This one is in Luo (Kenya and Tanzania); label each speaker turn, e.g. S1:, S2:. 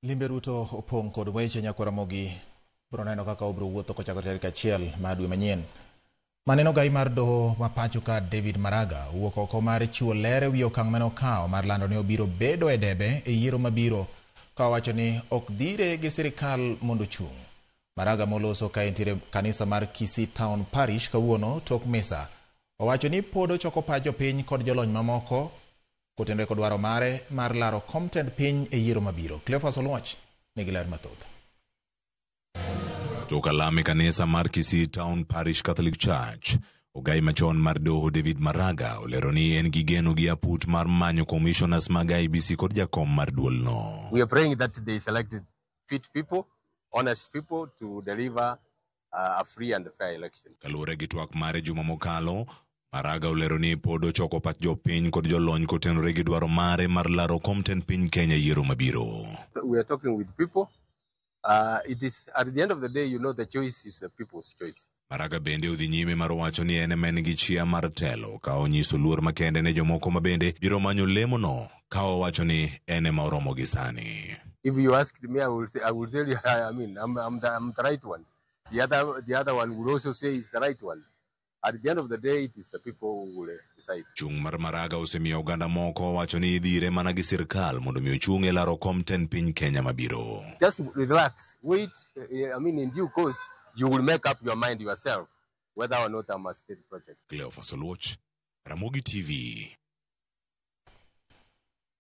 S1: Limbe Ruto opong' kod weche Nyakaramogi biro neno kaka obiro wuotho kochako tarik 1 mar dwe manyien. Maneno gai mar doho ma pacho ka David Maraga wuok oko mar chiwo ler ewi okang' mane okawo mar lando ni obiro bedo e debe e yiero mabiro ka owacho ni ok dhire gi sirikal mondo ochung'. Maraga moloso ka entiere kanisa mar Kisii Town Parish kawuono tok misa owacho ni pod ochoko pach jopiny kod jolony mamoko kotende kod dwaro mare mar laro komtend piny e yiero mabiro. Cleophas Oluoch nigi ler mathoth.
S2: Tok alame kanisa mar Kisii Town Parish Catholic Church, ogai machon mar doho David Maraga olero ni en gi geno gi aput mar manyo commissioners mag IEBC kod jakom mar duolno.
S3: We are praying that they selected fit people, honest people to deliver a free and fair election.
S2: Kalure gi twak mare juma mokalo, Maraga olero ni pod ochoko pach jopiny kod jolony kotenore gi dwaro mare mar laro komtend piny Kenya yiero mabiro.
S3: We are talking with people. It is at the end of the day, you know, the choice is the people's choice.
S2: Maraga bende udhi nyime mar wacho ni en men gi chia mar telo ka onyiso luor makende ne jomoko mabende biro manyo lemo no ka owacho ni en ema oromo gi sani.
S3: If you asked me, I will tell you. I mean, I'm the right one. The other one would also say it's the right one. At the end of the day, it is the people who will decide.
S2: Chung mar Maraga osemiyo oganda moko wacho ni idhire mana gi sirkal mondo mi ochung' e laro komtend piny Kenya mabiro.
S3: Just relax, wait. I mean, in due course, you will make up your mind yourself whether or not I'm a state project.
S2: Cleophas Oluoch, Ramogi TV.